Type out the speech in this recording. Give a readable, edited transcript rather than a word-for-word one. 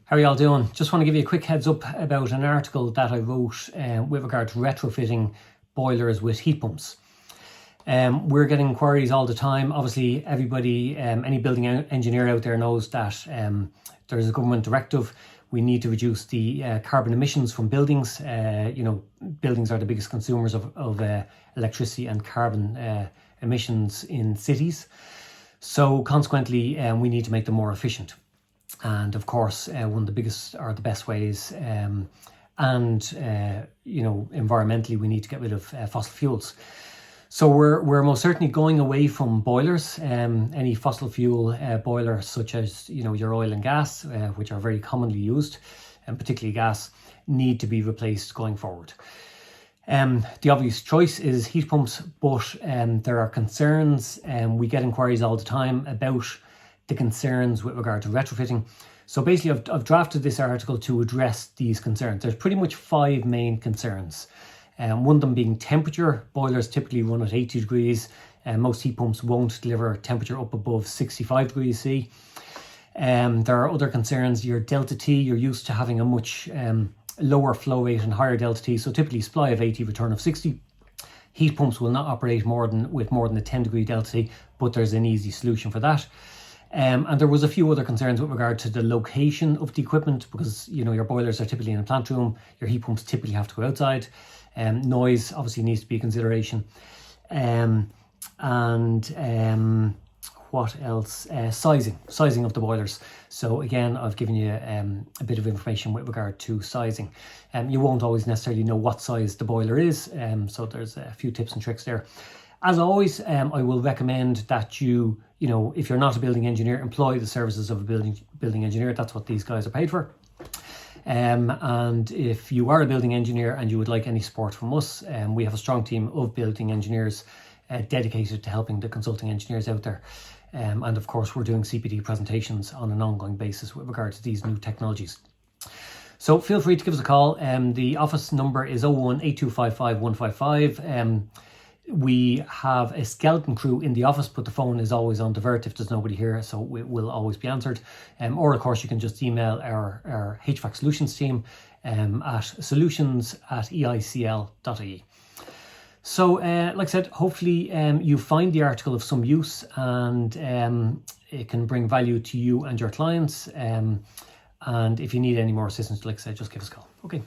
How are you all doing? Just want to give you a quick heads up about an article that I wrote with regard to retrofitting boilers with heat pumps. We're getting inquiries all the time. Obviously, everybody, any building engineer out there knows that there's a government directive. We need to reduce the carbon emissions from buildings. Buildings are the biggest consumers of electricity and carbon emissions in cities. So consequently, we need to make them more efficient. And of course, one of the biggest or the best ways, environmentally, we need to get rid of fossil fuels. So we're most certainly going away from boilers. Any fossil fuel boiler, such as your oil and gas, which are very commonly used, and particularly gas, need to be replaced going forward. The obvious choice is heat pumps, but there are concerns, and we get inquiries all the time about the concerns with regard to retrofitting. So basically, I've drafted this article to address these concerns. There's pretty much 5 main concerns. One of them being temperature. Boilers typically run at 80 degrees, and most heat pumps won't deliver temperature up above 65 degrees C. There are other concerns. Your delta T, you're used to having a much lower flow rate and higher delta T, so typically supply of 80, return of 60. Heat pumps will not operate with more than a 10 degree delta T, but there's an easy solution for that. And there was a few other concerns with regard to the location of the equipment, because your boilers are typically in a plant room, your heat pumps typically have to go outside. Noise obviously needs to be a consideration. What else? Sizing of the boilers. So again, I've given you a bit of information with regard to sizing. You won't always necessarily know what size the boiler is, so there's a few tips and tricks there. As always, I will recommend that you, if you're not a building engineer, employ the services of a building engineer. That's what these guys are paid for. And if you are a building engineer and you would like any support from us, we have a strong team of building engineers dedicated to helping the consulting engineers out there. And of course, we're doing CPD presentations on an ongoing basis with regard to these new technologies. So feel free to give us a call. The office number is 01 8255 155. We have a skeleton crew in the office, but the phone is always on divert if there's nobody here, so it will always be answered. Or of course, you can just email our HVAC solutions team at solutions@eicl.ie. So like I said, hopefully you find the article of some use, and it can bring value to you and your clients. And if you need any more assistance, like I said, just give us a call. Okay.